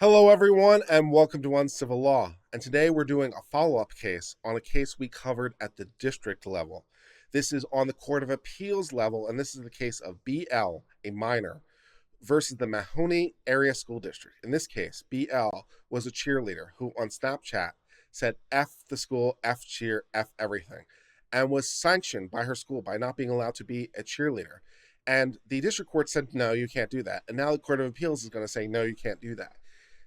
Hello, everyone, and welcome to Uncivil Law. And today we're doing a follow up case on a case we covered at the district level. This is on the Court of Appeals level, and this is the case of BL, a minor, versus the Mahoney Area School District. In this case, BL was a cheerleader who on Snapchat said F the school, F cheer, F everything, and was sanctioned by her school by not being allowed to be a cheerleader. And the district court said, no, you can't do that. And now the Court of Appeals is going to say, no, you can't do that.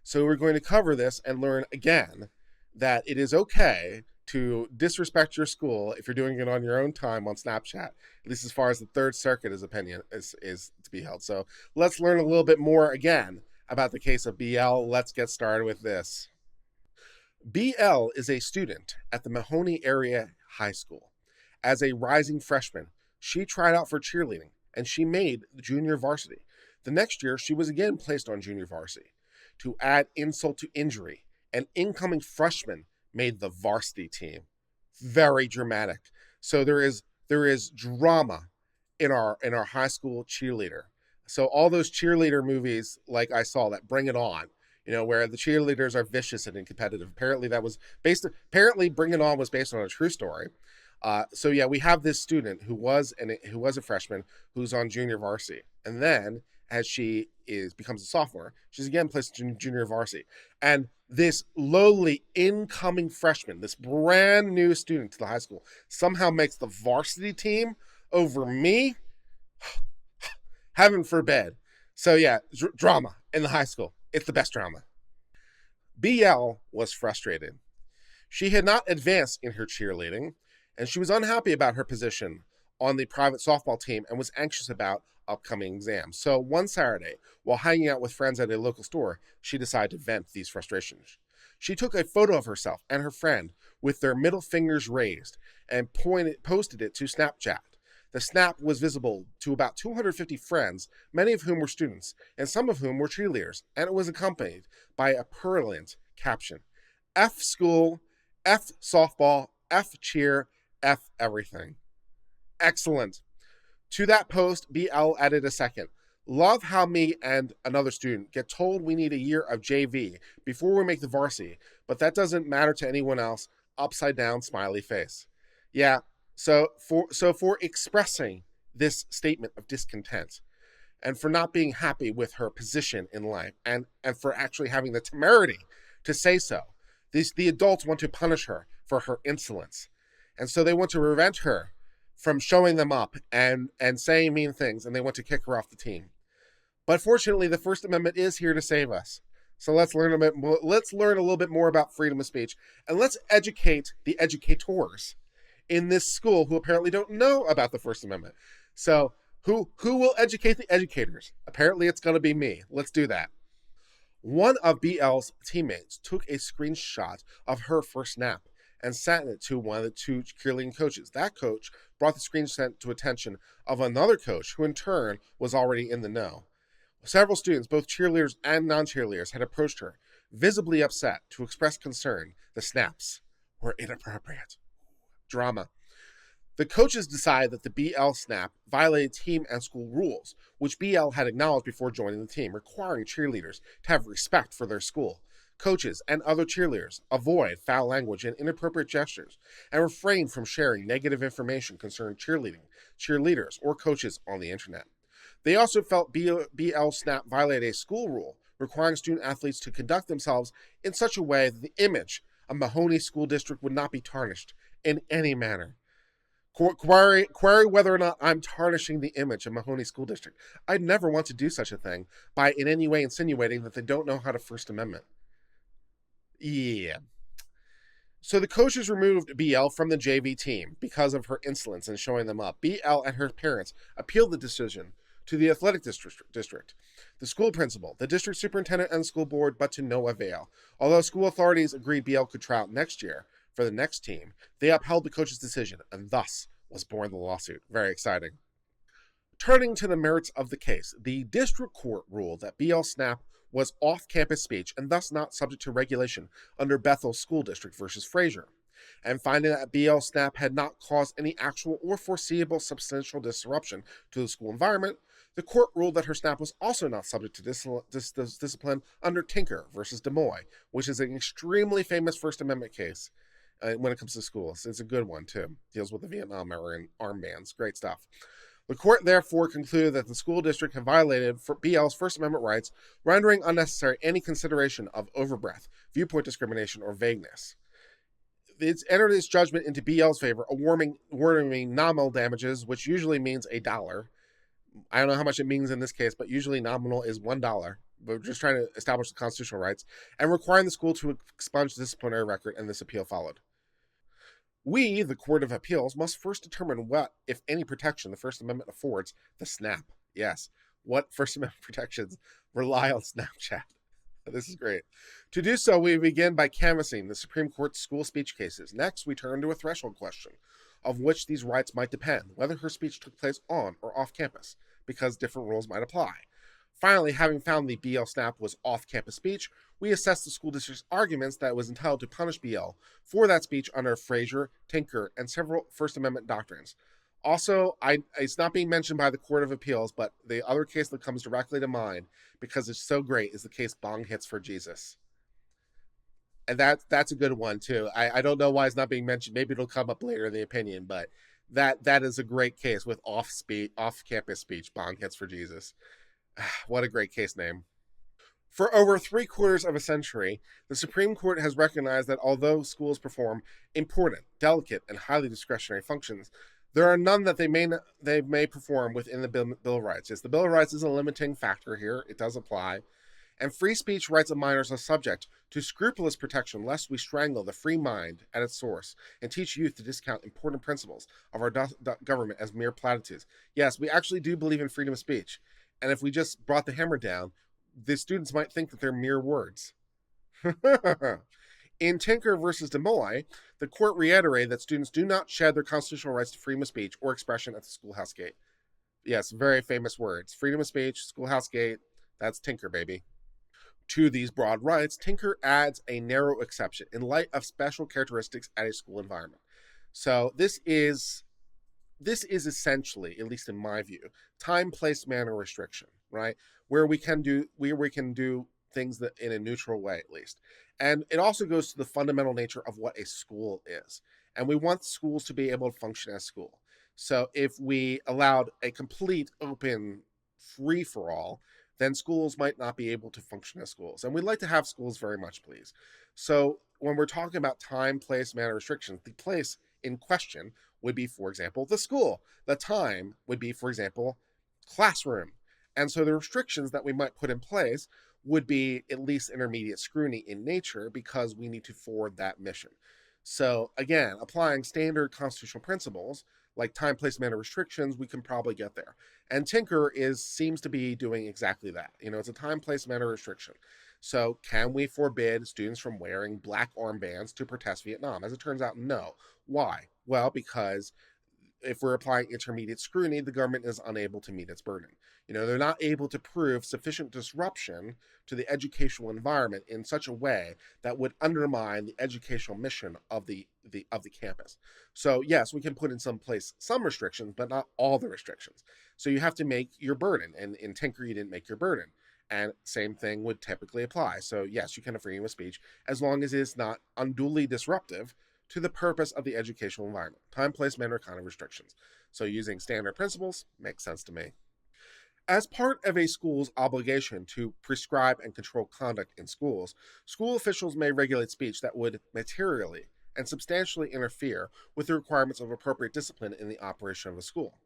So we're going to cover this and learn again that it is okay to disrespect your school if you're doing it on your own time on Snapchat, at least as far as the Third Circuit is to be held. So let's learn a little bit more again about the case of BL. Let's get started with this. BL is a student at the Mahoney Area High School. As a rising freshman, she tried out for cheerleading and she made junior varsity. The next year, she was again placed on junior varsity. To add insult to injury, an incoming freshman made the varsity team. Very dramatic. So there is drama in our high school cheerleader. So all those cheerleader movies like I saw that Bring It On, where the cheerleaders are vicious and competitive. Apparently Bring It On was based on a true story. So yeah, we have this student who was a freshman who's on junior varsity, and then as she becomes a sophomore, she's again placed in junior varsity. And this lowly incoming freshman, this brand new student to the high school, somehow makes the varsity team over me. Heaven forbid. So yeah, drama in the high school. It's the best drama. BL was frustrated. She had not advanced in her cheerleading, and she was unhappy about her position on the private softball team and was anxious about upcoming exams. So one Saturday, while hanging out with friends at a local store, she decided to vent these frustrations. She took a photo of herself and her friend with their middle fingers raised and posted it to Snapchat. The snap was visible to about 250 friends, many of whom were students, and some of whom were cheerleaders, and it was accompanied by a purulent caption: F school, F softball, F cheer, F everything. Excellent. To that post, BL added a second. Love how me and another student get told we need a year of JV before we make the varsity, but that doesn't matter to anyone else. Upside down smiley face. Yeah, so for expressing this statement of discontent and for not being happy with her position in life and for actually having the temerity to say so, the adults want to punish her for her insolence. And so they want to prevent her from showing them up and saying mean things, and they want to kick her off the team. But fortunately, the First Amendment is here to save us. So let's learn a little bit more about freedom of speech, and let's educate the educators in this school who apparently don't know about the First Amendment. So who will educate the educators? Apparently, it's going to be me. Let's do that. One of BL's teammates took a screenshot of her first snap and sent it to one of the two cheerleading coaches. That coach brought the screenshot to attention of another coach who in turn was already in the know. Several students, both cheerleaders and non-cheerleaders, had approached her, visibly upset, to express concern. The snaps were inappropriate. Drama. The coaches decided that the BL snap violated team and school rules, which BL had acknowledged before joining the team, requiring cheerleaders to have respect for their school. Coaches and other cheerleaders avoid foul language and inappropriate gestures and refrain from sharing negative information concerning cheerleading, cheerleaders, or coaches on the internet. They also felt BL snap violated a school rule requiring student athletes to conduct themselves in such a way that the image of Mahoney School District would not be tarnished in any manner. Query whether or not I'm tarnishing the image of Mahoney School District. I'd never want to do such a thing by in any way insinuating that they don't know how to First Amendment. Yeah. So the coaches removed BL from the JV team because of her insolence in showing them up. BL and her parents appealed the decision to the athletic district, the school principal, the district superintendent, and the school board, but to no avail. Although school authorities agreed BL could try out next year for the next team, they upheld the coach's decision, and thus was born the lawsuit. Very exciting. Turning to the merits of the case, the district court ruled that BL snap was off-campus speech and thus not subject to regulation under Bethel School District versus Fraser. And finding that BL snap had not caused any actual or foreseeable substantial disruption to the school environment, The court ruled that her snap was also not subject to discipline under Tinker versus Des Moines, which is an extremely famous First Amendment case when it comes to schools. It's a good one, too. Deals with the Vietnam era and armbands. Great stuff. The court therefore concluded that the school district had violated BL's First Amendment rights, rendering unnecessary any consideration of overbreadth, viewpoint discrimination, or vagueness. It's entered its judgment into BL's favor, awarding nominal damages, which usually means $1. I don't know how much it means in this case, but usually nominal is $1. We're just trying to establish the constitutional rights and requiring the school to expunge the disciplinary record, and this appeal followed. We, the Court of Appeals, must first determine what, if any, protection the First Amendment affords the snap. Yes, what First Amendment protections rely on Snapchat. This is great. To do so, we begin by canvassing the Supreme Court's school speech cases. Next, we turn to a threshold question of which these rights might depend, whether her speech took place on or off campus, because different rules might apply. Finally, having found the BL snap was off-campus speech, we assess the school district's arguments that it was entitled to punish BL for that speech under Frazier, Tinker, and several First Amendment doctrines. Also, it's not being mentioned by the Court of Appeals, but the other case that comes directly to mind, because it's so great, is the case Bong Hits for Jesus. And that's a good one, too. I don't know why it's not being mentioned. Maybe it'll come up later in the opinion, but that is a great case with off-campus speech, Bong Hits for Jesus. What a great case name. For over 3/4 of a century, the Supreme Court has recognized that although schools perform important, delicate, and highly discretionary functions, there are none that they may perform within the Bill of Rights. Yes, the Bill of Rights is a limiting factor here. It does apply. And free speech rights of minors are subject to scrupulous protection lest we strangle the free mind at its source and teach youth to discount important principles of our government as mere platitudes. Yes, we actually do believe in freedom of speech. And if we just brought the hammer down, the students might think that they're mere words. In Tinker versus Des Moines, the court reiterated that students do not shed their constitutional rights to freedom of speech or expression at the schoolhouse gate. Yes, very famous words. Freedom of speech, schoolhouse gate, that's Tinker, baby. To these broad rights, Tinker adds a narrow exception in light of special characteristics at a school environment. So this is essentially, at least in my view, time, place, manner restriction, right? Where we can do things that in a neutral way, at least. And it also goes to the fundamental nature of what a school is. And we want schools to be able to function as school. So if we allowed a complete open free-for-all, then schools might not be able to function as schools. And we'd like to have schools very much, please. So when we're talking about time, place, manner restrictions, the place in question would be, for example, the school. The time would be, for example, classroom. And so the restrictions that we might put in place would be at least intermediate scrutiny in nature because we need to forward that mission. So again, applying standard constitutional principles like time, place, manner restrictions, we can probably get there. And Tinker seems to be doing exactly that. It's a time, place, manner restriction. So can we forbid students from wearing black armbands to protest Vietnam? As it turns out, no. Why? Well, because if we're applying intermediate scrutiny, the government is unable to meet its burden. They're not able to prove sufficient disruption to the educational environment in such a way that would undermine the educational mission of the campus. So yes, we can put in some restrictions, but not all the restrictions. So you have to make your burden, and in Tinker, you didn't make your burden. And same thing would typically apply. So yes, you can have freedom of speech as long as it is not unduly disruptive to the purpose of the educational environment. Time, place, manner kind of restrictions. So using standard principles makes sense to me. As part of a school's obligation to prescribe and control conduct in schools, school officials may regulate speech that would materially and substantially interfere with the requirements of appropriate discipline in the operation of a school.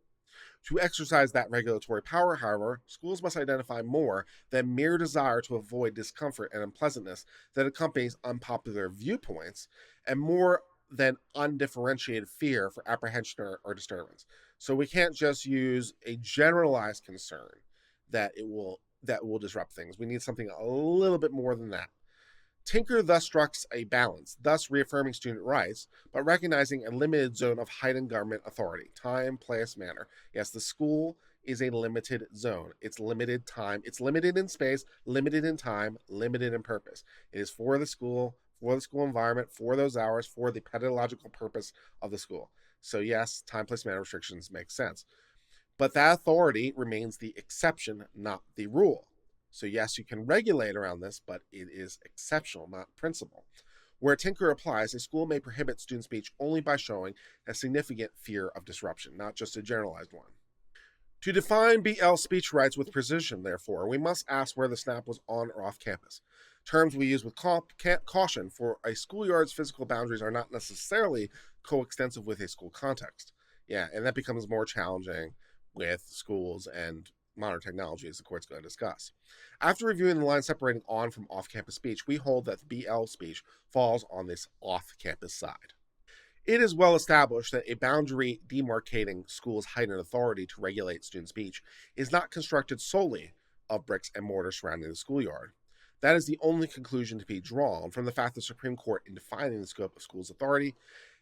To exercise that regulatory power, however, schools must identify more than mere desire to avoid discomfort and unpleasantness that accompanies unpopular viewpoints, and more than undifferentiated fear for apprehension or disturbance. So we can't just use a generalized concern that will disrupt things. We need something a little bit more than that. Tinker thus strikes a balance, thus reaffirming student rights, but recognizing a limited zone of heightened government authority, time, place, manner. Yes, the school is a limited zone. It's limited time. It's limited in space, limited in time, limited in purpose. It is for the school environment, for those hours, for the pedagogical purpose of the school. So yes, time, place, manner restrictions make sense. But that authority remains the exception, not the rule. So, yes, you can regulate around this, but it is exceptional, not principle. Where Tinker applies, a school may prohibit student speech only by showing a significant fear of disruption, not just a generalized one. To define BL speech rights with precision, therefore, we must ask where the snap was on or off campus. Terms we use with caution, for a schoolyard's physical boundaries are not necessarily coextensive with a school context. Yeah, and that becomes more challenging with schools and modern technology, as the court's going to discuss. After reviewing the line separating on from off campus speech, we hold that the BL speech falls on this off campus side. It is well established that a boundary demarcating schools' heightened authority to regulate student speech is not constructed solely of bricks and mortar surrounding the schoolyard. That is the only conclusion to be drawn from the fact the Supreme Court, in defining the scope of schools' authority,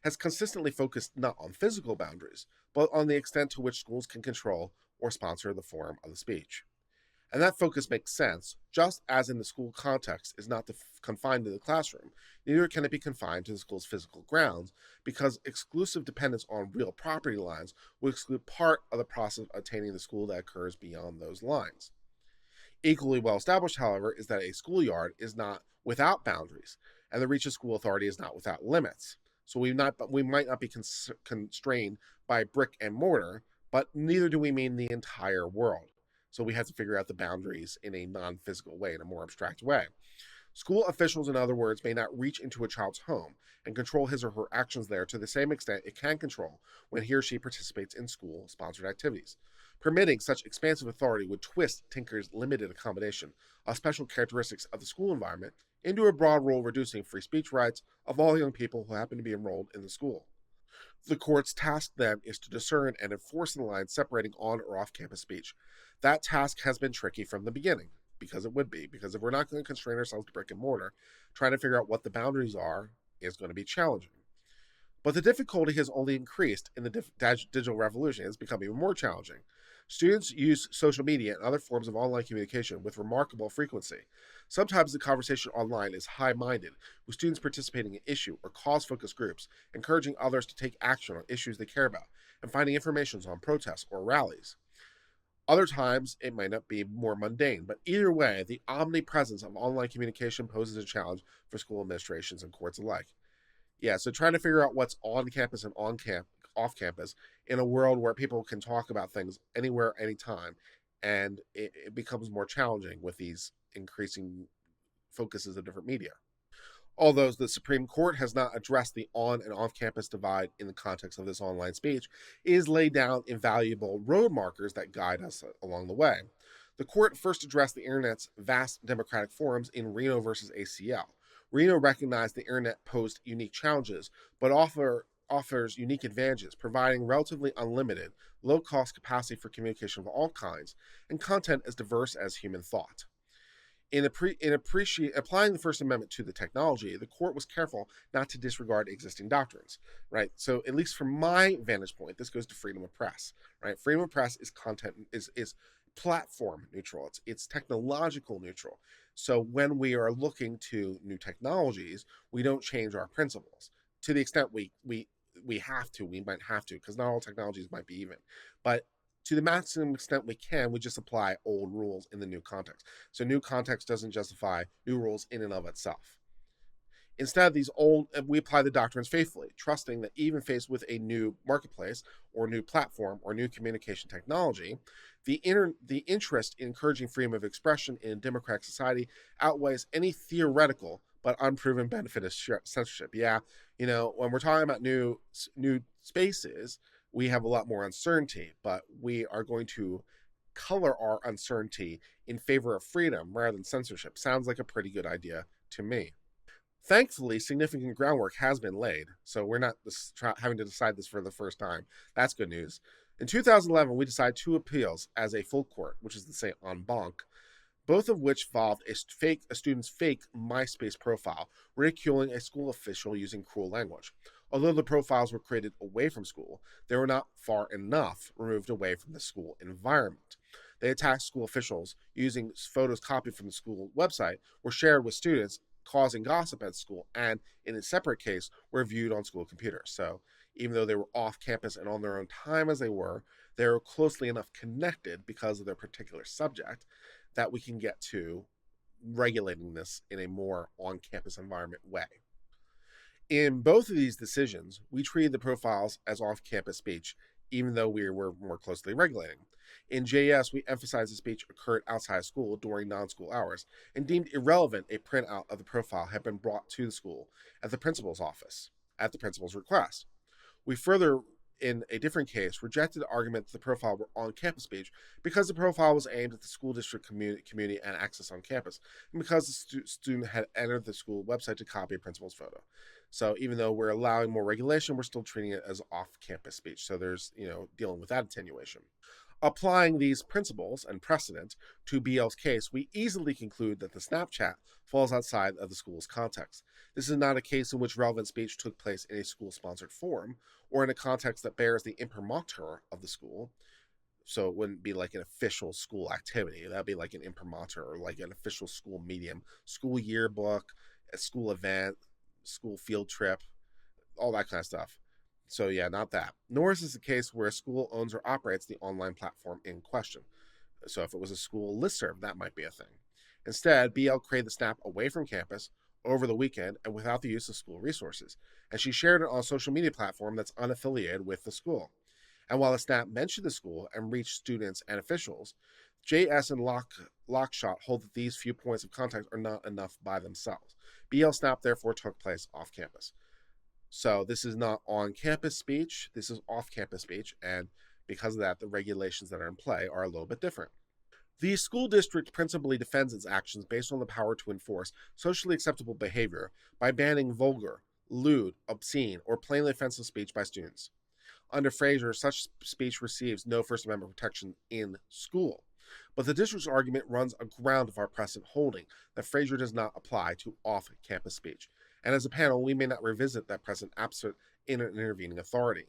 has consistently focused not on physical boundaries, but on the extent to which schools can control or sponsor the form of the speech. And that focus makes sense, just as in the school context is not confined to the classroom, neither can it be confined to the school's physical grounds, because exclusive dependence on real property lines would exclude part of the process of attaining the school that occurs beyond those lines. Equally well established, however, is that a schoolyard is not without boundaries, and the reach of school authority is not without limits. So we might not be constrained by brick and mortar, but neither do we mean the entire world. So we have to figure out the boundaries in a non-physical way, in a more abstract way. School officials, in other words, may not reach into a child's home and control his or her actions there to the same extent it can control when he or she participates in school-sponsored activities. Permitting such expansive authority would twist Tinker's limited accommodation of special characteristics of the school environment into a broad rule reducing free speech rights of all young people who happen to be enrolled in the school. The court's task then is to discern and enforce the line separating on or off campus speech. That task has been tricky from the beginning, because it would be, because if we're not going to constrain ourselves to brick and mortar, trying to figure out what the boundaries are is going to be challenging. But the difficulty has only increased in the digital revolution. It's become even more challenging. Students use social media and other forms of online communication with remarkable frequency. Sometimes the conversation online is high-minded, with students participating in issue or cause-focused groups, encouraging others to take action on issues they care about, and finding information on protests or rallies. Other times, it might not be more mundane, but either way, the omnipresence of online communication poses a challenge for school administrations and courts alike. Yeah, so trying to figure out what's on campus and off campus in a world where people can talk about things anywhere, anytime, and it becomes more challenging with these increasing focuses of different media. Although the Supreme Court has not addressed the on and off campus divide in the context of this online speech, it has laid down invaluable road markers that guide us along the way. The court first addressed the internet's vast democratic forums in Reno versus ACL. Reno recognized the internet posed unique challenges, but offers unique advantages, providing relatively unlimited, low-cost capacity for communication of all kinds, and content as diverse as human thought. In applying the First Amendment to the technology, the court was careful not to disregard existing doctrines, right? So, at least from my vantage point, this goes to freedom of press, right? Freedom of press is platform neutral. It's technological neutral. So, when we are looking to new technologies, we don't change our principles to the extent we might have to, because not all technologies might be even, but to the maximum extent we can, we just apply old rules in the new context. So new context doesn't justify new rules in and of itself. Instead, we apply the doctrines faithfully, trusting that even faced with a new marketplace or new platform or new communication technology, the interest in encouraging freedom of expression in a democratic society outweighs any theoretical but unproven benefit of censorship. Yeah, when we're talking about new spaces, we have a lot more uncertainty, but we are going to color our uncertainty in favor of freedom rather than censorship. Sounds like a pretty good idea to me. Thankfully, significant groundwork has been laid, so we're not having to decide this for the first time. That's good news. In 2011, we decided two appeals as a full court, which is to say en banc, both of which involved a student's fake MySpace profile, ridiculing a school official using cruel language. Although the profiles were created away from school, they were not far enough removed away from the school environment. They attacked school officials using photos copied from the school website, were shared with students, causing gossip at school, and in a separate case, were viewed on school computers. So even though they were off campus and on their own time as they were, They're closely enough connected because of their particular subject that we can get to regulating this in a more on campus environment way. In both of these decisions, we treated the profiles as off campus speech, even though we were more closely regulating. In JS, we emphasized the speech occurred outside of school during non school hours and deemed irrelevant a printout of the profile had been brought to the school at the principal's office at the principal's request. We further, in a different case, rejected the argument that the profile were on campus speech because the profile was aimed at the school district community and access on campus, and because the student had entered the school website to copy a principal's photo. So even though we're allowing more regulation, we're still treating it as off-campus speech. So there's, dealing with that attenuation. Applying these principles and precedent to BL's case, we easily conclude that the Snapchat falls outside of the school's context. This is not a case in which relevant speech took place in a school-sponsored forum or in a context that bears the imprimatur of the school. So it wouldn't be like an official school activity. That'd be like an imprimatur or like an official school medium, school yearbook, a school event, school field trip, all that kind of stuff. So yeah, not that. Nor is this the case where a school owns or operates the online platform in question. So if it was a school listserv, that might be a thing. Instead, BL created the snap away from campus over the weekend and without the use of school resources. And she shared it on a social media platform that's unaffiliated with the school. And while the snap mentioned the school and reached students and officials, JS and Lockshot hold that these few points of contact are not enough by themselves. BL snap therefore took place off campus. So this is not on-campus speech, this is off-campus speech, and because of that, the regulations that are in play are a little bit different. The school district principally defends its actions based on the power to enforce socially acceptable behavior by banning vulgar, lewd, obscene, or plainly offensive speech by students. Under Fraser, such speech receives no First Amendment protection in school. But the district's argument runs aground of our precedent holding that Fraser does not apply to off-campus speech. And as a panel, we may not revisit that precedent absent in an intervening authority.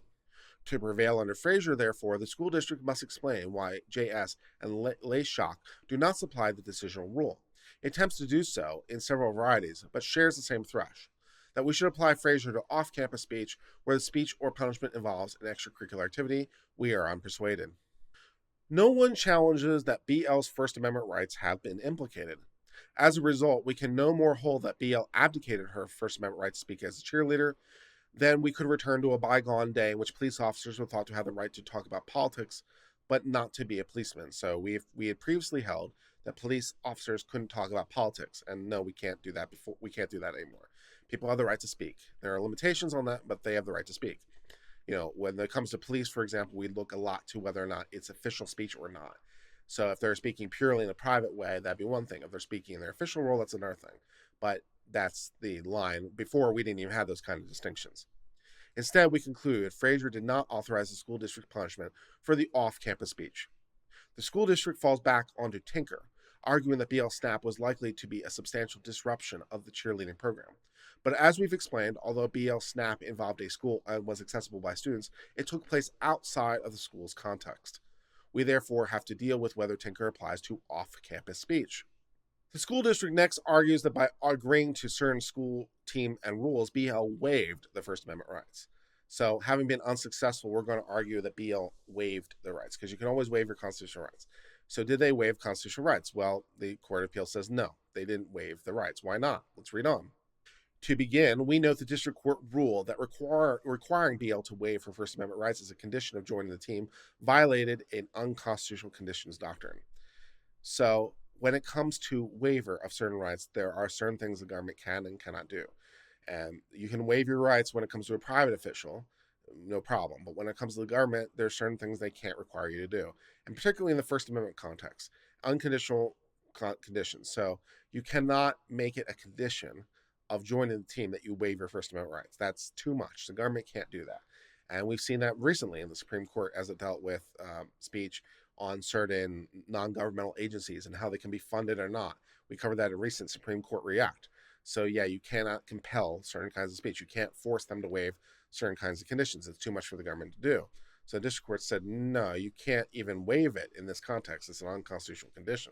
To prevail under Fraser, therefore, the school district must explain why JS and Leyshock do not supply the decisional rule. It attempts to do so in several varieties, but shares the same thresh. That we should apply Fraser to off-campus speech where the speech or punishment involves an extracurricular activity, we are unpersuaded. No one challenges that BL's First Amendment rights have been implicated. As a result, we can no more hold that BL abdicated her First Amendment right to speak as a cheerleader than we could return to a bygone day in which police officers were thought to have the right to talk about politics, but not to be a policeman. So we had previously held that police officers couldn't talk about politics, and no, we can't do that anymore. People have the right to speak. There are limitations on that, but they have the right to speak. When it comes to police, for example, we look a lot to whether or not it's official speech or not. So if they're speaking purely in a private way, that'd be one thing. If they're speaking in their official role, that's another thing. But that's the line. Before, we didn't even have those kind of distinctions. Instead, we conclude Fraser did not authorize the school district punishment for the off-campus speech. The school district falls back onto Tinker, arguing that BL Snap was likely to be a substantial disruption of the cheerleading program. But as we've explained, although BL Snap involved a school and was accessible by students, it took place outside of the school's context. We therefore have to deal with whether Tinker applies to off-campus speech. The school district next argues that by agreeing to certain school team and rules, BL waived the First Amendment rights. So having been unsuccessful, we're going to argue that BL waived the rights, because you can always waive your constitutional rights. So did they waive constitutional rights? Well, the Court of Appeal says no, they didn't waive the rights. Why not? Let's read on. To begin, we note the district court rule that requiring BL to waive her First Amendment rights as a condition of joining the team violated an unconstitutional conditions doctrine. So when it comes to waiver of certain rights, there are certain things the government can and cannot do. And you can waive your rights when it comes to a private official, no problem. But when it comes to the government, there are certain things they can't require you to do. And particularly in the First Amendment context, unconditional conditions. So you cannot make it a condition of joining the team that you waive your First Amendment rights. That's too much. The government can't do that. And we've seen that recently in the Supreme Court as it dealt with speech on certain non-governmental agencies and how they can be funded or not. We covered that in recent Supreme Court React. So yeah, you cannot compel certain kinds of speech. You can't force them to waive certain kinds of conditions. It's too much for the government to do. So the district court said, no, you can't even waive it in this context. It's an unconstitutional condition.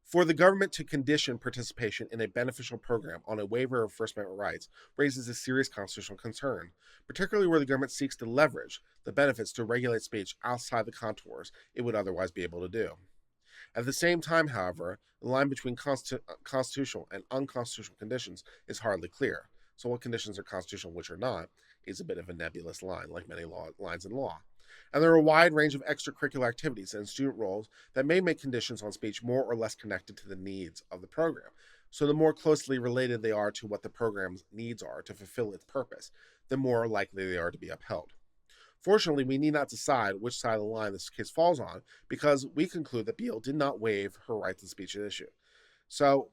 For the government to condition participation in a beneficial program on a waiver of First Amendment rights raises a serious constitutional concern, particularly where the government seeks to leverage the benefits to regulate speech outside the contours it would otherwise be able to do. At the same time, however, the line between constitutional and unconstitutional conditions is hardly clear. So, what conditions are constitutional, which are not, is a bit of a nebulous line, like many lines in law. And there are a wide range of extracurricular activities and student roles that may make conditions on speech more or less connected to the needs of the program. So, the more closely related they are to what the program's needs are to fulfill its purpose, the more likely they are to be upheld. Fortunately, we need not decide which side of the line this case falls on because we conclude that Beale did not waive her right to speech at issue. So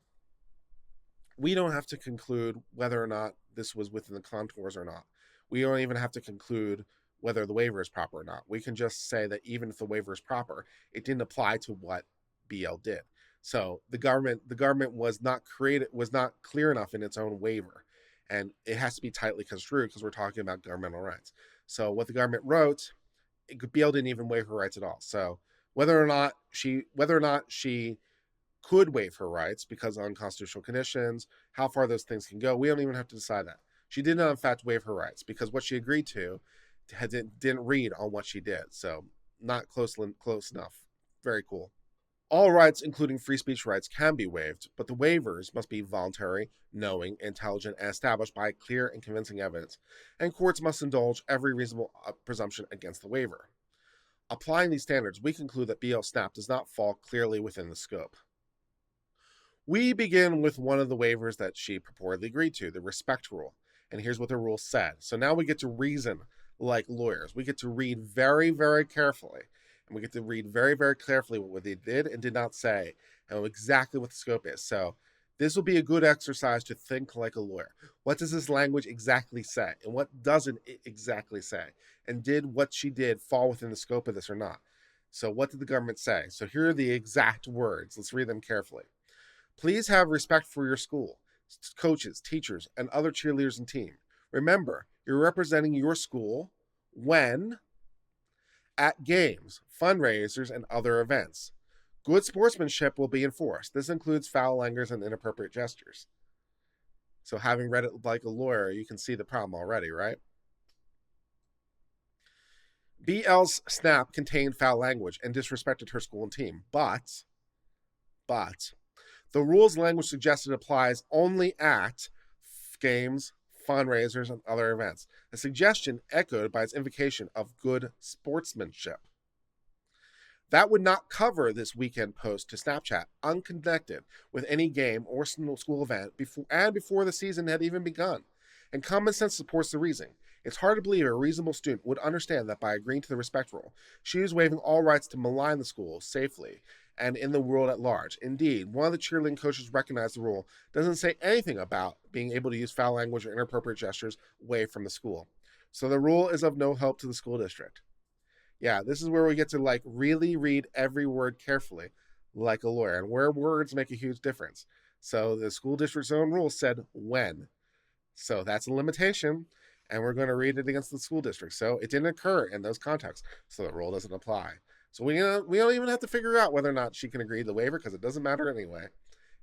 we don't have to conclude whether or not this was within the contours or not. We don't even have to conclude whether the waiver is proper or not. We can just say that even if the waiver is proper, it didn't apply to what Beale did. So the government was not clear enough in its own waiver, and it has to be tightly construed because we're talking about governmental rights. So what the government wrote, Beale didn't even waive her rights at all. So whether or not she could waive her rights because of unconstitutional conditions, how far those things can go, we don't even have to decide that. She did not, in fact, waive her rights because what she agreed to didn't read on what she did. So not close enough. Very cool. All rights, including free speech rights, can be waived, but the waivers must be voluntary, knowing, intelligent, and established by clear and convincing evidence, and courts must indulge every reasonable presumption against the waiver. Applying these standards, we conclude that BL SNAP does not fall clearly within the scope. We begin with one of the waivers that she purportedly agreed to, the respect rule, and here's what the rule said. So now we get to reason like lawyers. We get to read very, very carefully. And we get to read very, very carefully what they did and did not say and exactly what the scope is. So this will be a good exercise to think like a lawyer. What does this language exactly say? And what doesn't it exactly say? And did what she did fall within the scope of this or not? So what did the government say? So here are the exact words. Let's read them carefully. Please have respect for your school, coaches, teachers, and other cheerleaders and team. Remember, you're representing your school when at games, fundraisers, and other events. Good sportsmanship will be enforced. This includes foul language and inappropriate gestures. So having read it like a lawyer, you can see the problem already, right? BL's snap contained foul language and disrespected her school and team, but the rules language suggested applies only at games, fundraisers, and other events. A suggestion echoed by its invocation of good sportsmanship. That would not cover this weekend post to Snapchat, unconnected with any game or school event before the season had even begun. And common sense supports the reasoning. It's hard to believe a reasonable student would understand that by agreeing to the respect rule, she was waiving all rights to malign the school safely and in the world at large. Indeed, one of the cheerleading coaches recognized the rule doesn't say anything about being able to use foul language or inappropriate gestures away from the school. So the rule is of no help to the school district. Yeah, this is where we get to really read every word carefully like a lawyer and where words make a huge difference. So the school district's own rule said when. So that's a limitation, and we're going to read it against the school district. So it didn't occur in those contexts, so the rule doesn't apply. So we don't even have to figure out whether or not she can agree to the waiver because it doesn't matter anyway.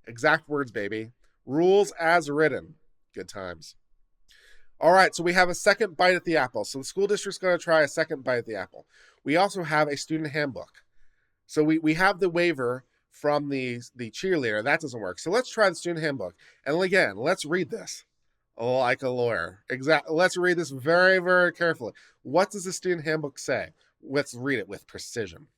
Exact words, baby. Rules as written. Good times. All right, so we have a second bite at the apple. So the school district's going to try a second bite at the apple. We also have a student handbook. So we have the waiver from the cheerleader. That doesn't work. So let's try the student handbook. And again, let's read this like a lawyer. Let's read this very, very carefully. What does the student handbook say? Let's read it with precision.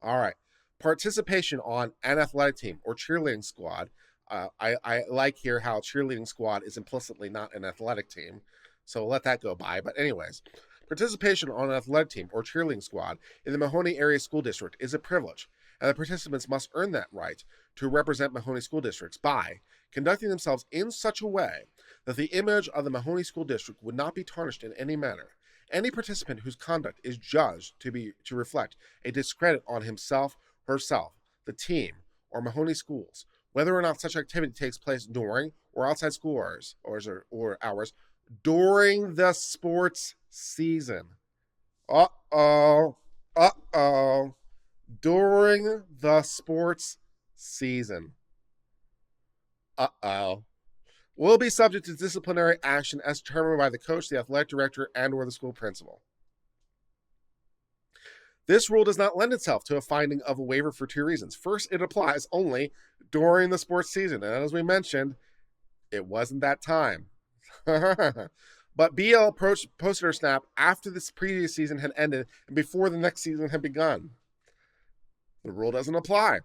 All right. Participation on an athletic team or cheerleading squad. I like here how cheerleading squad is implicitly not an athletic team. So we'll let that go by. But anyways, participation on an athletic team or cheerleading squad in the Mahoney Area School District is a privilege, and the participants must earn that right to represent Mahoney School Districts by conducting themselves in such a way that the image of the Mahoney School District would not be tarnished in any manner. Any participant whose conduct is judged to reflect a discredit on himself, herself, the team, or Mahoney schools, whether or not such activity takes place during or outside school hours or hours during the sports season. During the sports season. Uh-oh. Will be subject to disciplinary action as determined by the coach, the athletic director, and or the school principal. This rule does not lend itself to a finding of a waiver for two reasons. First, it applies only during the sports season. And as we mentioned, it wasn't that time. But BL posted her snap after this previous season had ended and before the next season had begun. The rule doesn't apply.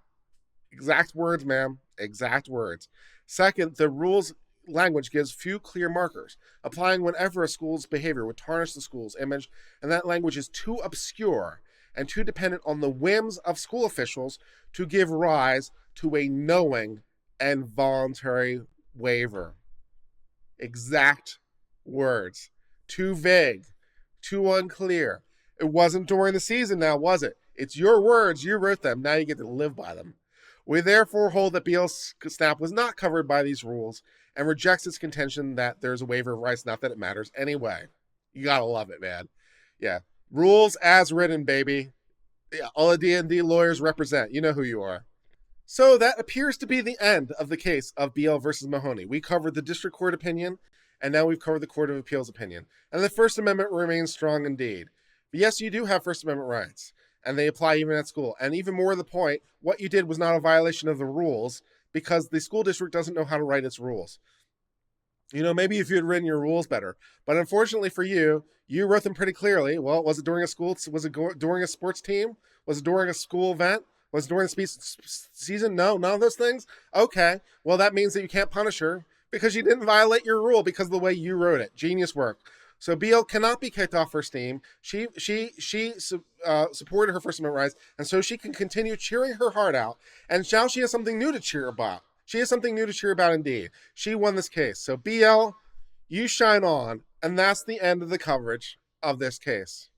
Exact words, ma'am. Exact words. Second, the rules language gives few clear markers, applying whenever a school's behavior would tarnish the school's image, and that language is too obscure and too dependent on the whims of school officials to give rise to a knowing and voluntary waiver. Exact words. Too vague. Too unclear. It wasn't during the season now, was it? It's your words. You wrote them. Now you get to live by them. We therefore hold that BL's snap was not covered by these rules and rejects its contention that there's a waiver of rights, not that it matters anyway. You gotta love it, man. Yeah. Rules as written, baby. Yeah, all the D&D lawyers represent. You know who you are. So that appears to be the end of the case of BL versus Mahoney. We covered the district court opinion, and now we've covered the Court of Appeals opinion. And the First Amendment remains strong indeed. But yes, you do have First Amendment rights, and they apply even at school. And even more to the point, what you did was not a violation of the rules because the school district doesn't know how to write its rules. You know, maybe if you had written your rules better. But unfortunately for you, you wrote them pretty clearly. Well, was it during a school? Was it during a sports team? Was it during a school event? Was it during the season? No, none of those things? Okay. Well, that means that you can't punish her because you didn't violate your rule because of the way you wrote it. Genius work. So BL cannot be kicked off her team. She supported her First Amendment rights, and so she can continue cheering her heart out. And now she has something new to cheer about. She has something new to cheer about indeed. She won this case. So BL, you shine on, and that's the end of the coverage of this case.